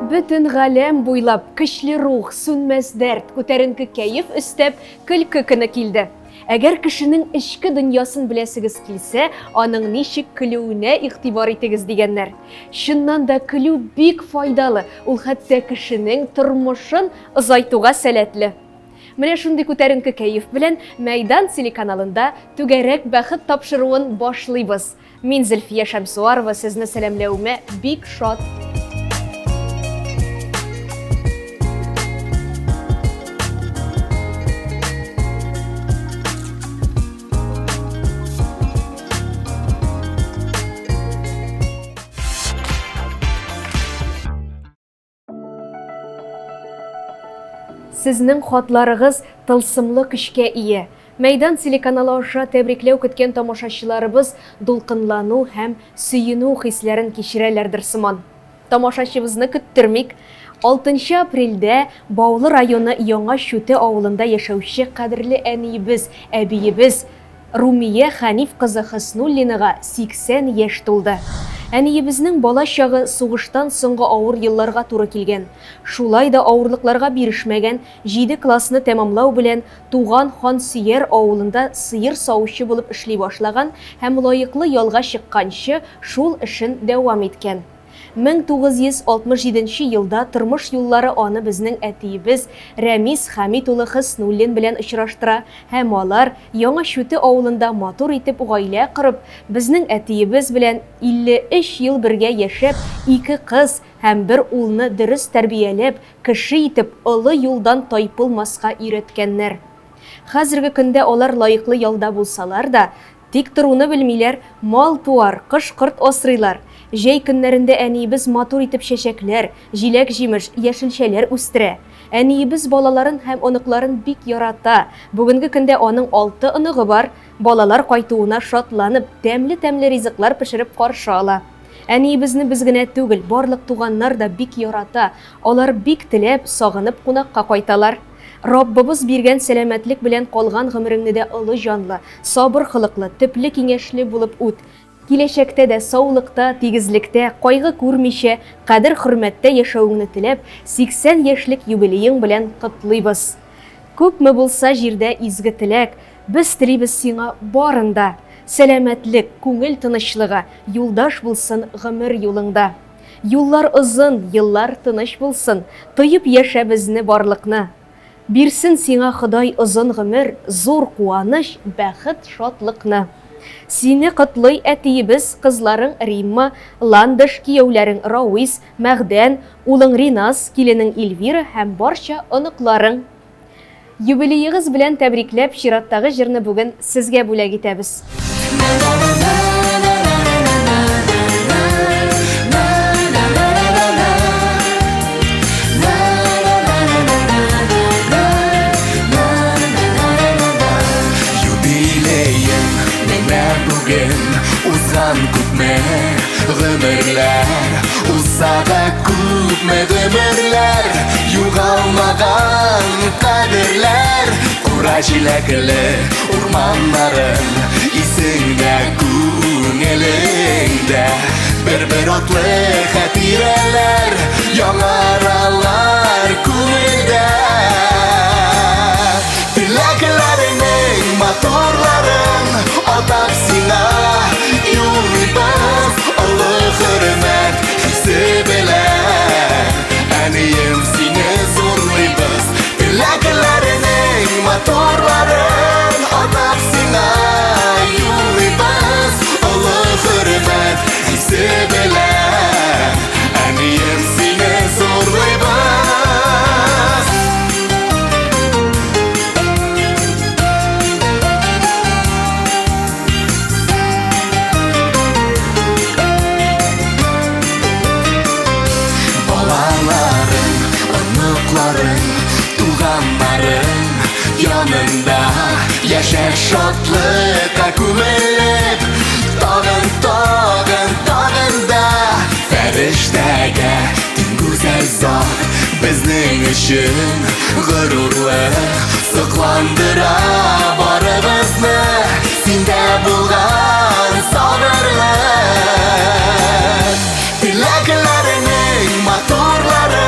Бүтін ғалем буйлап, күчле рух, сүнмәс дәрт, күтәренке кәйеф өстәп, көлкі көне килде. Әгәр кешенең эчке дөньясын беләсегез килсә, аның ничек көлүенә игътибар итегез дигәннәр. Шуннан да көлү бик файдалы, ул хәтта кешенең тормышын озайтуга сәләтле. Менә шундый күтәренке кәйеф белән Мәйдан телеканалында түгәрәк бәхет тапшыруын башлыйбыз. Мин Зөлфия Шәмсуарова, сезне сәламләүемә бик шат. Сезнең хатларыгыз тылсымлы көчкә ия. Мәйдан телеканалы аша тәбрикләү көткән тамашачыларыбыз дулкынлану һәм сөенү хисләрен кичерәләрдер сыман. Тамашачыбызны көттермик. 6 апрельдә Баулы районы Яңа Шүте авылында яшәүче кадерле әниебез, әбиебез Румия Хәниф кызы Хыснуллинага 80 яшь тулды. Әниебезнең бала чагы сугыштан соңгы авыр елларга туры килгән. Шулай да авырлыкларга бирешмәгән 7 классны тәмамлау белән туган Хансөяр авылында сыер саучы булып эшли башлаган һәм лаеклы ялга чыкканчы шул эшен дәвам иткән. 1967 елда тормыш юллары аны безнең әтиебез Рәмис Хәмит улы Хыснуллин белән очраштыра һәм алар Яңа Шүте авылында матур итеп гаилә корып, безнең әтиебез белән 53 ел бергә яшәп, 2 кыз һәм 1 улны дөрес тәрбияләп, кеше итеп олы юлдан тайпылмаска өйрәткәннәр. Хәзерге көндә алар лаеклы ялда булсалар да, тик торуны белмиләр, мал туар, кош-корт асрыйлар. Җәй көннәрендә әниебез матур итеп чәчәкләр, җиләк-җимеш, яшелчәләр үстерә. Әниебез балаларын һәм оныкларын бик ярата. Бүгенге көндә аның 6 оныгы бар. Балалар кайтуына шатланып, тәмле-тәмле ризыклар пешереп каршы ала. Әниебезне без генә түгел, барлык туганнар да бик ярата. Алар бик теләп, сагынып кунакка кайталар. Раббыбыз биргән сәламәтлек белән калган гомереңне дә олы җанлы, сабыр хылыклы, төпле киңәшле булып үт. Киләчәктә дә саулыкта, тигезлектә, кайгы күрмичә, кадер-хөрмәттә яшәүеңне теләп, 80 яшьлек юбилеең белән котлыйбыз. Күпме булса җирдә изге теләк, без телибез сиңа барында. Сәламәтлек, күңел тынычлыгы, юлдаш булсын гомер юлыңда. Юллар озын, еллар тыныч булсын, тоеп яшә безне барлыкны. Бирсен сиңа Ходай озын гомер, зур куаныч, бәхет, шатлыкны. Сине котлый әтиебез, кызларың Римма, Ландыш, кияүләрең Рауис, Мәгдән, улың Ринас, киленең Эльвира һәм барча оныкларың. Юбилеегыз белән тәбрикләп, чираттагы җырны бүген сезгә бүләк итәбез. Uzan күпме гомерләр, узса күпме гомерләр, югалмаган кадерләр, кура җиләкле урманнарым, исеңдә күңелеңдә, бер атлы хатирәләр, яңаралар күңелдә. Теләкләреңнең матурларын атап сиңа юлыбыз, олы хөрмәт хисе белән, әнием сине зурлыйбыз. Теләкләреңнең матурларын атап сиңа юлыбыз, олы хөрмәт хисе белән, әнием сине зурлыйбыз. Туганнарым янында яшәр шатлыкка күмелеп, тагын да фәрештәгә тиң гүзәл зат безнең өчен горурлы, сокландыра барыбызны синдә булган сабырлык. Теләкләреңнең матурлары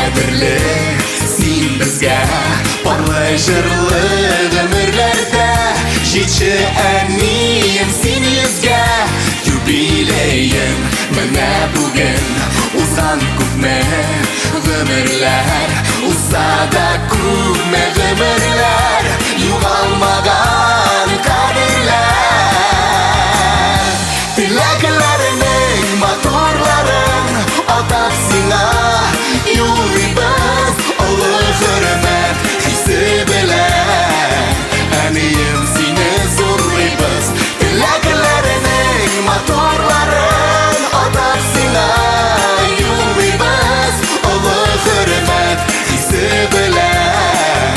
qadrli Sen bizga Parlı jırlı ömürlerde Жетші әнейім сен өзге Юбилейім міне бүгін Узған көпме ғұмырлар Узса да көпме ғұмырлар Юғалмаған қадірлер Тіләклерінің моторларын Атап сиңа юлибіз Ұлы хөрмет хисі білер Әнейім сені зорлайбыз Тіләклерінің моторларын Атап сиңа юлибіз Ұлы хөрмет хисі білер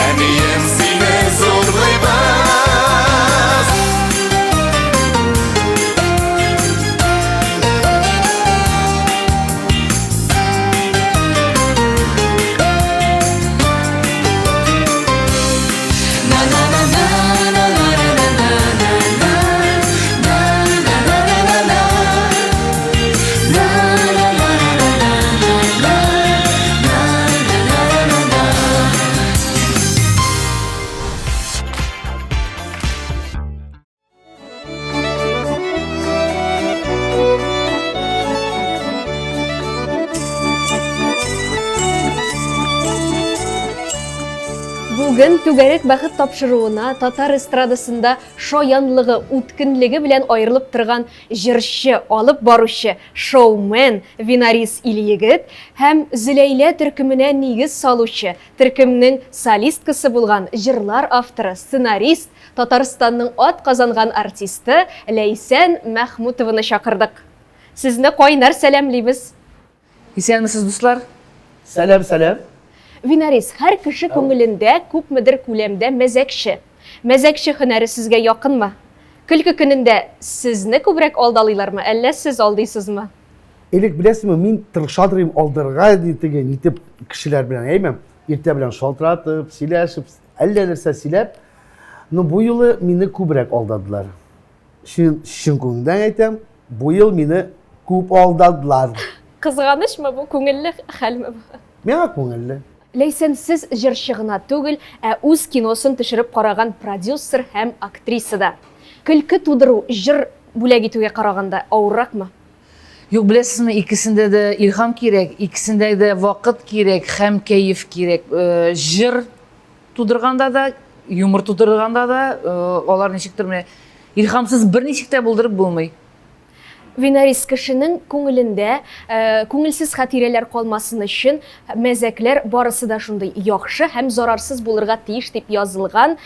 Әнейім сені зорлайбыз Бүген түгәрәк бәхет тапшыруына татар эстрадасында шаянлыгы, үткенлеге белән аерылып торган җырчы, алып баручы, шоумен Винарис Ильегет һәм Зөләйлә төркеменә нигез салучы, төркемнең солисткасы булган җырлар авторы, сценарист, Татарстанның ат казанган артисты Ләйсән Мәхмүтованы чакырдык. Сезне кайнар сәламлибез. Исәнмесез, дуслар? Сәлам, сәлам. Винарис, һәр кеше күңелендә күпмедер күләмдә мәзәкче. Мәзәкче һөнәре сезгә якынмы? Көлке көнендә сезне күбрәк алдалыйлармы, әллә сез алдыйсызмы? Элек беләсезме, мин тырышадырым алдырга дигән итеп кешеләр белән әймәм. Иртә белән шалтыратып, сөйләшеп, әллә нәрсә сөйләп, но бу юлы мине күбрәк алдадылар. Шин күңелдән әйтәм, бу ел мине күп алдадылар. Кызганычмы бу, күңелле хәлме бу? Миңа күңелле. Ләйсән, сез җырчы гына түгел, ә үз киносын төшереп караган продюсер һәм актриса да. Көлке тудыру җыр бүләк итүгә караганда авырракмы? Юк, беләсезме, икесендә дә илһам кирәк, икесендә дә вакыт кирәк һәм кәеф кирәк. Җыр тудырганда да, юмор тудырганда да, алар ничектер менә илһамсыз берничек тә булдырып булмый. Винарис, кешенең күңелендә күңелсез хатирәләр калмасын өчен мәзәкләр барысы да шундый яхшы һәм зарарсыз булырга тиеш дип язылган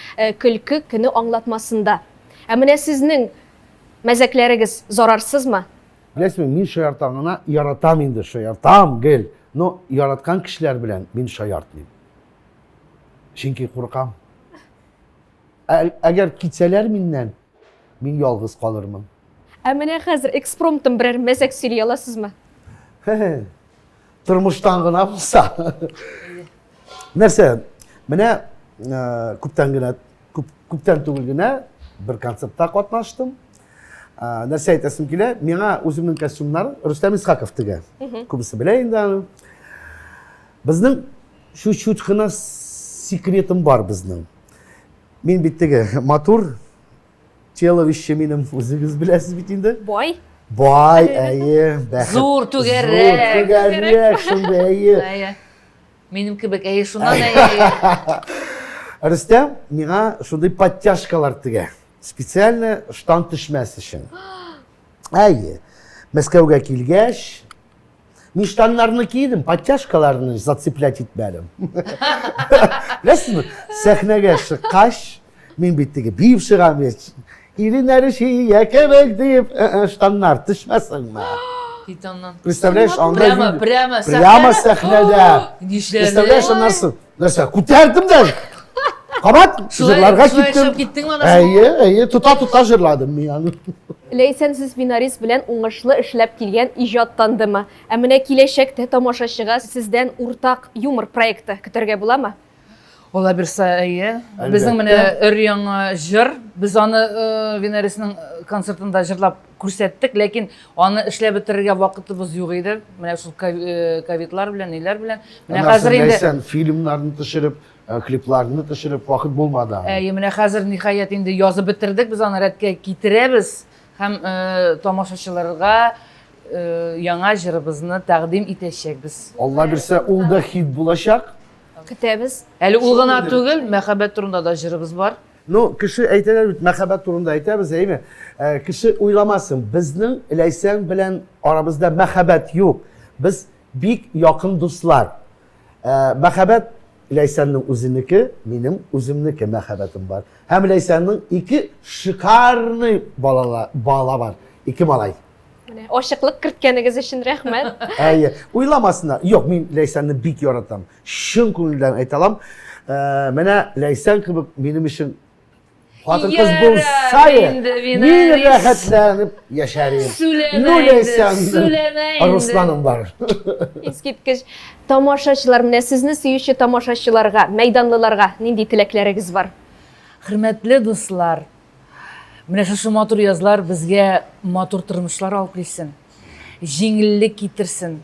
көлке көне аңлатмасында. Ә менә сезнең мәзәкләрегез зарарсызмы? Беләсезме, мин шаяртаңына яратам инде, шаяртам, гел. Но яраткан кешеләр белән мин шаяртмыйм. Чөнки куркам. Әгәр китсәләр миннән, мин ялгыз калырмын. Ә менә хәзер экспромтым берәр мәзәк сөйли аласызмы? Тормыштан гына булса. Нәрсә, менә күптән түгел генә бер концертта катнаштым. Нәрсә әйтәсем килә, миңа үземнең костюмнар Рөстәм Исхаков тегә. Күбесе белә инде аны. Безнең чуть-чуть гына секретым бар безнең. Мин бит теге матур Человище минем үзегез беләсез бит инде. Бай. Бай, әйе, бәхет. Зур түгәрәк. Зур түгәрәк, шунда әйе. Минем кебек әйе шуннан әйе. Рөстәм миңа шундай подтяжкалар тегә. Специально штан төшмәс өчен. Әйе. Мәскәүгә килгәч, мин штаннарны кидем, подтяжкаларны зацеплять итмәдем. Беләсезме, сәхнәгә чыккач, мин бит теге биеп чыгам бит. Иринәре шия кебек дип, штаннар төшмәсенме? Представляешь, прямо сәхнәдә. Представляешь, нәрсә, күтәрдем дә. Кабат, җырларга киттем. Әйе, тута җырладым мин аны. Ләйсән, сез Винарис белән уңышлы эшләп килгән иҗаттандымы? Ә менә киләчәктә тамашачыга сездән уртак юмор проекты көтәргә буламы? Ola birsa iyi. Elbette. Bizim mine ör-yaңа jır. Biz onu Veneris'nin konsertında jırlap күрсәттек, lekin onu işlep bitirirge vakitimiz yok idi. Mine şu Covid'lar bilen, neler bilen. Mine hazır indi. Neysen filmlerini taşırıp, kliplerini taşırıp vakit bulmadı. Mine hazır nihayet indi yazı bitirdik. Biz onu retke kitirebiz. Hem tamaşaçılarga yaңа jırыбызны taqdim etешekbiz. Allah bilse ol da hit bulaşak. Kütəbiz. Әлі ул гына түгел, мәхәббәт турында да jırыбыз var. No, kişi eyteler məhəbbət turunda eytəbiz, değil mi? Kişi uylamasın, bizning Leysen bilen aramızda məhəbbət yok. Biz bik yakın dostlar. Məhəbbət Leysen'nin uzunluğu, benim uzunluğu məhəbbətim var. Hem Leysen'nin iki şikarlı bağla var. İki malay. Oşıqlıq kirtkənigiz üçün rəhmət. Uylamasınlar. Yok, ben Leysen'ni bik yaratam. Şın konudan aytalam. Mene Leysen gibi benim için hatır kız bulsaydı, bir rahatlanıp yaşarım. Leysen'nin Ruslanım var. Eskitkiş tamaşaçılar, mine sizni suyuşu tamaşaçılarga, meydanlılarga nindi tilekleriniz var? Hürmetli dostlar, mine şu motor yazılar bizge motor turmuşlar alıp kelsin. Жеңіллік кетірсін.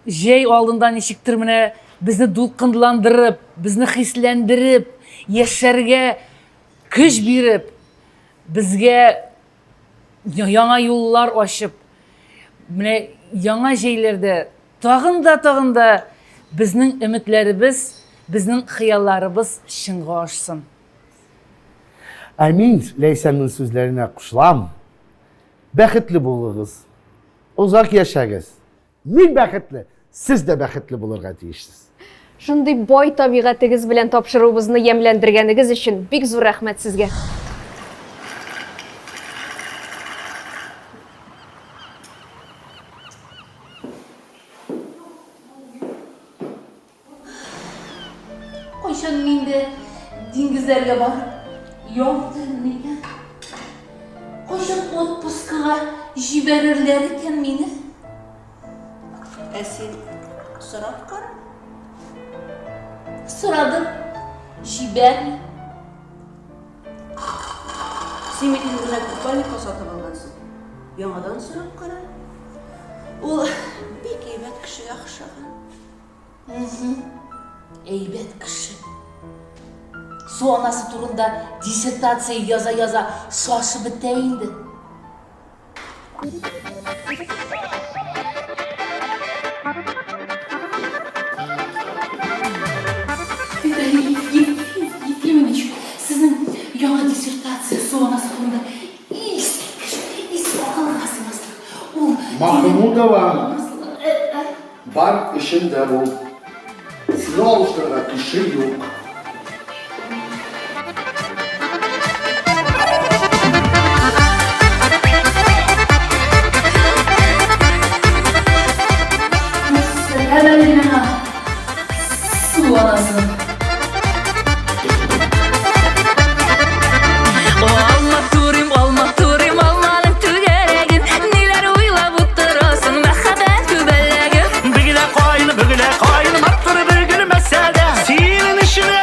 Жей алдından ешіктір міне бізді дулқындыландырып, бізді хислендіріп, ешерге күш беріп, бізге яңа yollar ашып, міне яңа жейлерді тағында біздің үмітлеріміз, біздің xiyallarımız шынға ашсын. Amin Leysen'nin sözlerine kuşlam. Bəxtli buluruz. Uzaq yaşayız. Min bəxtli, siz də bəxtli bulurğa deyişsiz. Şunday boy tabiğatınız bilen tapşırığınızı yemlendirgeniz için bik zor rəhmət sizge. Koşan minde dingizlerge var. Yoktu neden? Koşan отпускаға жіберерлер екен мені. Сен сұрап қара? Сұрадым, жіберме. Сен менен мына купальникқа сатып алғансың. Яңадан сұрап қара. Ол бек ебет кішіге ақшаған. Eybet kişi. Su anası turunda disertasiya yaza şaşı biteyindi. Yemin sizin yağa disertasiya su anası turunda ispakalmasınız. Mahmudova, bar işinde bu. Sizi alıştıran kişi yok. Hemen hemen su anası. Almanın tügeregin neler oylab oturasın мәхәббәт kübelegi. Bugüne koyun, mattır bir gün mesele. Senin işini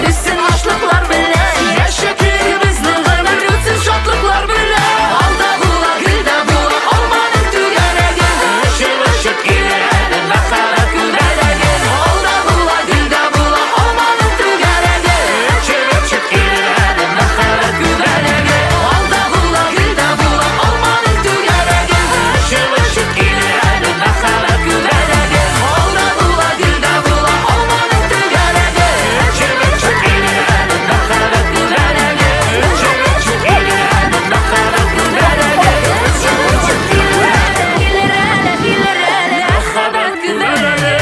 Üstün aşlıklar bile yaşatır bizning ömür o'tsin şotlıklar bile Alda bula gülda bula olmaning tugaragi Işık ışık kelardi maharat gullaragi Alda bula gülda bula olmaning tugaragi Işık ışık kelardi maharat gullaragi Alda bula gülda bula olmaning tugaragi Işık ışık kelardi maharat gullaragi Alda bula gülda bula olmaning tugaragi Işık ışık kelardi maharat gullaragi Işık ışık kelardi maharat gullaragi Işık ışık kelardi maharat gullaragi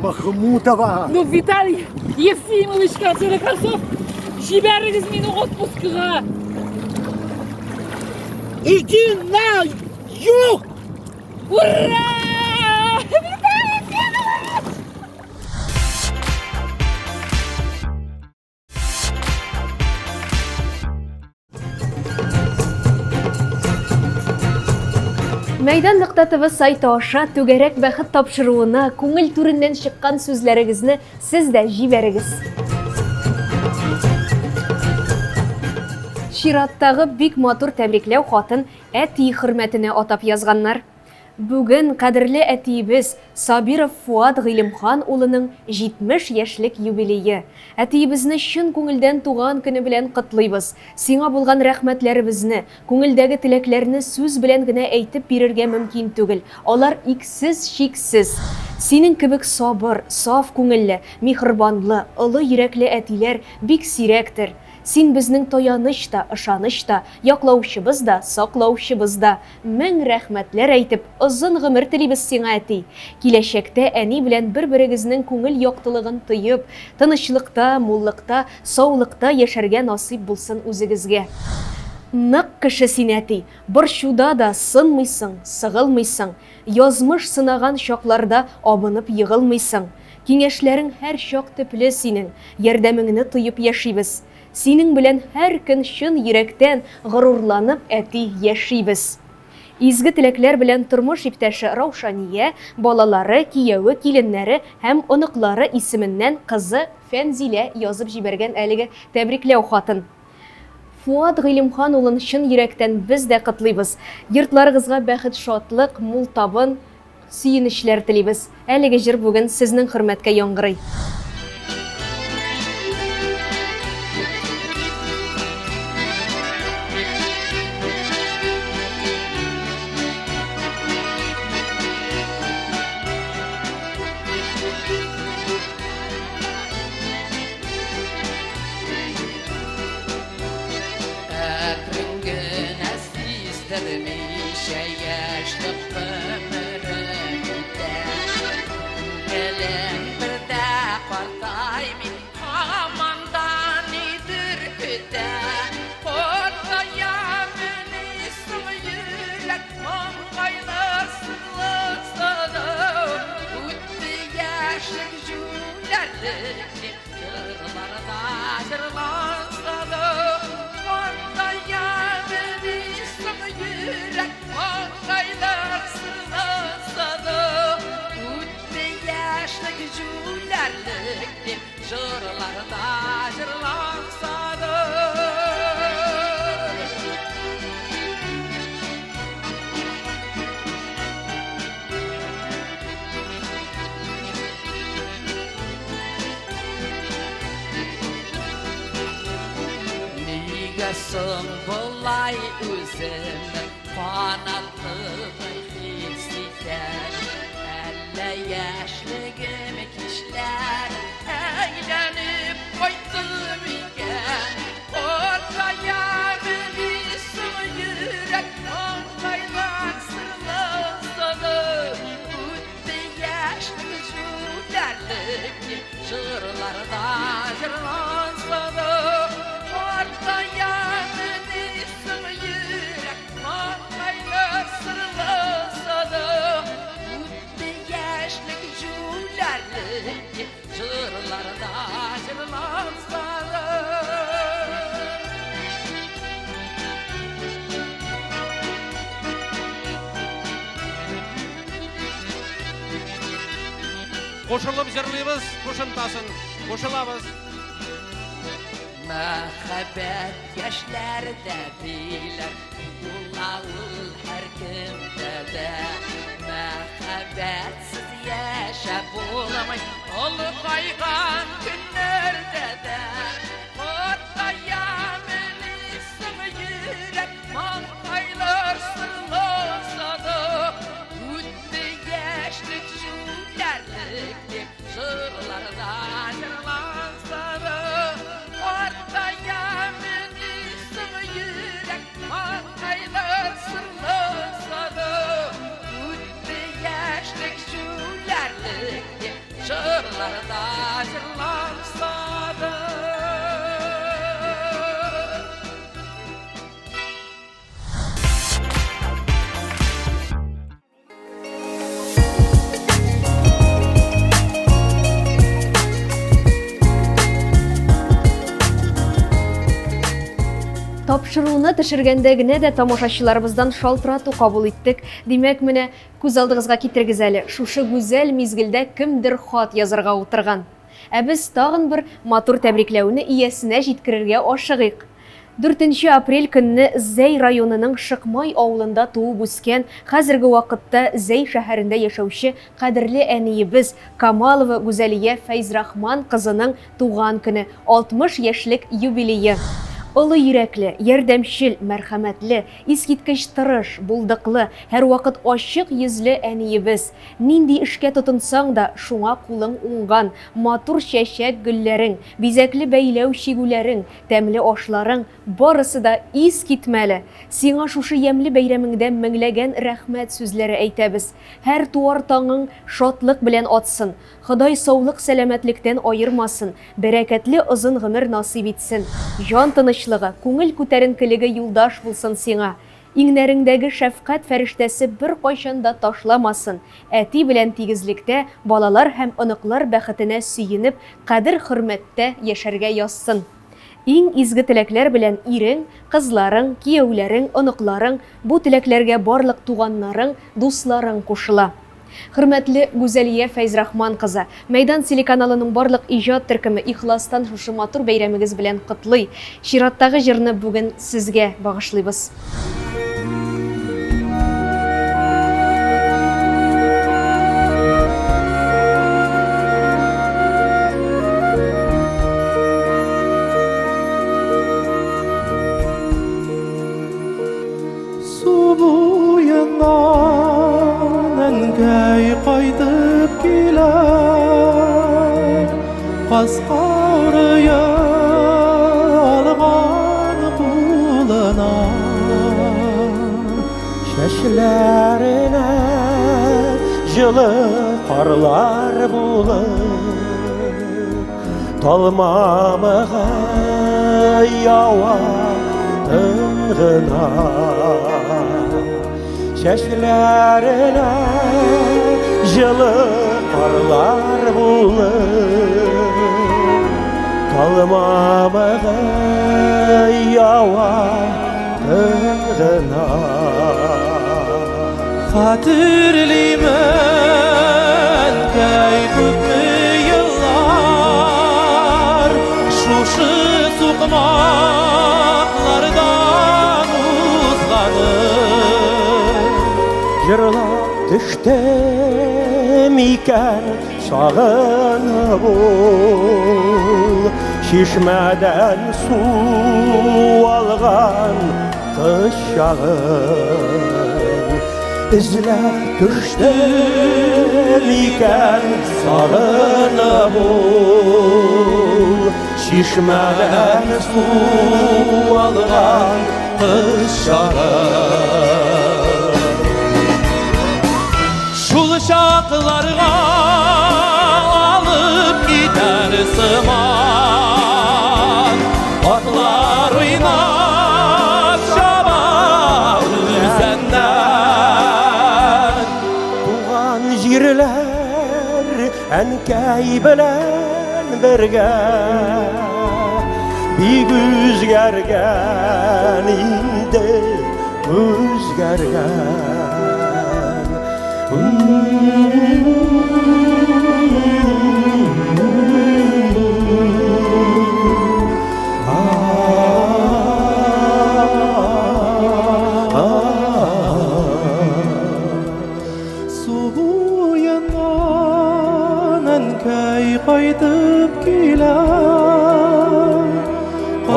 Mahmudova. Ну, Виталий Ефимович, в конце концов, жіберігіз мені отпускыға. Иди на юг! Ура! Мәйдан ТВ сайты аша түгәрәк бәхет тапшыруына күңел түреннән чыккан сүзләрегезне сез дә җибәрегез. Чираттагы бик матур тәбрикләү хатын әти хөрмәтенә атап язганнар. Бүген кадерле әтиебез Сабиров Фуад Гыйлемхан улының 70 яшьлек юбилее. Әтиебезне чын күңелдән туган көне белән котлыйбыз. Сиңа булган рәхмәтләребезне, күңелдәге теләкләрне сүз белән генә әйтеп бирергә мөмкин түгел. Алар иксез, чиксез. Синең кебек сабыр, саф күңелле, михрбанлы, олы йөрәкле әтиләр бик сирәктер. Син безнең таяныч та, ышаныч та, яклаучыбыз да, саклаучыбыз да. Мең рәхмәтләр әйтеп, озын гомер телибез сиңа әти. Киләчәктә әни белән бер-берегезнең күңел яктылыгын тоеп, тынычлыкта, муллыкта, саулыкта яшәргә насыйп булсын үзегезгә. Нык кеше син әти, борчуда да сынмыйсың, сыгылмыйсың, язмыш сынаган чакларда абынып егылмыйсың. Киңәшләрең һәр чак төпле синең, ярдәмеңне тоеп яшибез. Синең белән һәр көн чын йөрәктән горурланып әти яшибез. Изге теләкләр белән тормыш иптәше Раушания, балалары, кияве, киленнәре һәм оныклары исеменнән кызы Фәнзилә язып җибәргән әлеге тәбрикләү хатын. Фуад Гыйлемхан улын чын йөрәктән без дә котлыйбыз. Йортларыгызга бәхет, шатлык, мул табын, сөенечләр телибез. Әлеге җыр бүген сезнең хөрмәткә яңгырый. Yaşasın bulay üzüm Fanatlığın hisseder 50 yaşlığım kişiler Eğlenip koydum iken Ortaya beni yürek Onlaylar sırlasadı Üttü yaşlı cülerlik Jırlarda jırlansadı Ortaya beni yürek Onlaylar sırlasadı Üttü yaşlı cülerlik Jırlarda jırlansadı Qoşulub jırlıyız, qoşuntasın, qoşulabız. Мәхәббәт яшьләрдә диләр, улавыл һәр кемдә дә. Мәхәббәтсез яшәп булмый, олыгайган көннәрдә дә. Картаямыни йөрәк, маңгайлар сырласады. Үтте яшьлек шүләрлек дип җырларда җырлансады. Kартаямыни йөрәк, маңгайлар сырласады. Үтте яшьлек шүләрлек дип җырларда җырлансады. Тапшыруына төшергәндә генә дә тамашачыларыбыздан шалтырату кабул иттек. Димәк, менә күз алдыгызга китерегез әле. Шушы гүзәл мизгелдә кемдер хат язарга утырган. Ә без тагын бер матур тәбрикләүне иясенә җиткерергә ашыгыйк. 4 апрель көнне Зәй районының Шыкмай авылында туып үскән, хәзерге вакытта Зәй шәһәрендә яшәүче кадерле әниебез Камалова Гүзәлия Фәйзрахман кызының туган көне, 60 яшьлек юбилее. Олы йөрәкле, ярдәмчел, мәрхәмәтле, искиткеч тырыш, булдыклы, һәр вакыт ачык йөзле әниебез. Нинди эшкә тотынсаң да, шуңа кулың уңган, матур чәчәк гөлләрең, бизәкле бәйләү чигүләрең, тәмле ашларың, барысы да ис китмәле. Сиңа шушы ямьле бәйрәмеңдә меңләгән рәхмәт сүзләре әйтәбез. Һәр туар таңың шатлык белән атсын. Ходай саулык сәламәтлектән айырмасын, бәрәкәтле озын гомер насыйп итсен. Җан тынычлыгы, күңел күтәренкелеге юлдаш булсын сиңа. Иңнәреңдәге шәфкать фәрештәсе бер кайчан да ташламасын. Әти белән тигезлектә, балалар һәм оныклар бәхетенә сөенеп, кадер-хөрмәттә яшәргә язсын. Иң изге теләкләр белән ирең, кызларың, кияүләрең, оныкларың, бу теләкләргә барлык туганнарың, дусларың кушыла. Хөрмәтле Гүзәлия Фәйзрахман кызы, Мәйдан телеканалының барлык иҗат төркеме ихластан шушы матур бәйрәмегез белән котлый. Чираттагы җырны бүген сезгә багышлыйбыз. Кайтып килер, каскарыя алган кулына, чәчләренә җылы карлар булып, талмамыга ява тынгына. Çeşlerine jılı karlar bulur, kalmamağa yava tığına. Hatırlayman kayıplı yıllar, şuşu sokmaklardan uzlanır. Jırlap düştüm iken sağınıp ol, şişmeden su algan kış yağın. İzlep düştüm iken sağınıp ol, şişmeden su algan kış yağın. Şul şaklarga alıp gider sıman, atlar oynap şabar senden. Tuğan jirler enkey bilen birge, bir özgergen indi özgergen.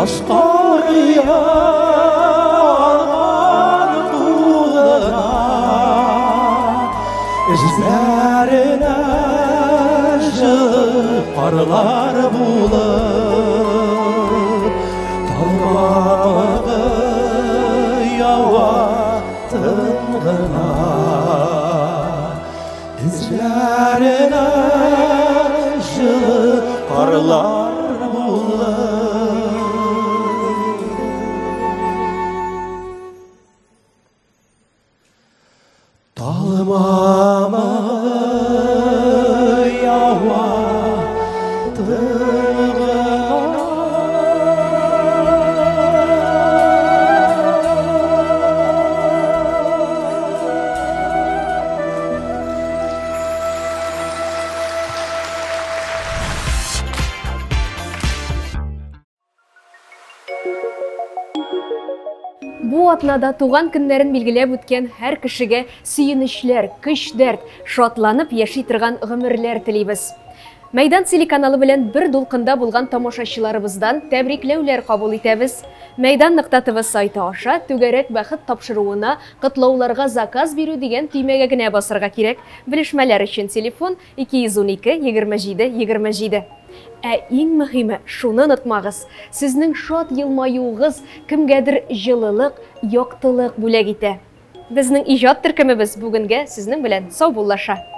Кашкария тулына Эзләренә жыл Карлар булып Талмагы ява тынгына Эзләренә жыл Карлар булып Талмамы ява Бу атнада туган көннәрен билгеләп үткән һәр кешегә сөенечләр, көч-дәрт, шатланып яши торган гомерләр телибез. Мәйдан телеканалы белән бер дулкында булган тамашачыларыбыздан тәбрикләүләр кабул итәбез. Мәйдан.тв сайты аша түгәрәк бәхет тапшыруына котлауларга заказ бирү дигән төймәгә генә басырга кирәк. Белешмәләр өчен телефон 212-27-27. Ә иң мөһиме, шуны онытмагыз, сезнең шат елмаюыгыз кемгәдер җылылык, яктылык бүләк итә. Безнең иҗат төркемебез бүгенгә сезнең белән сау буллаша.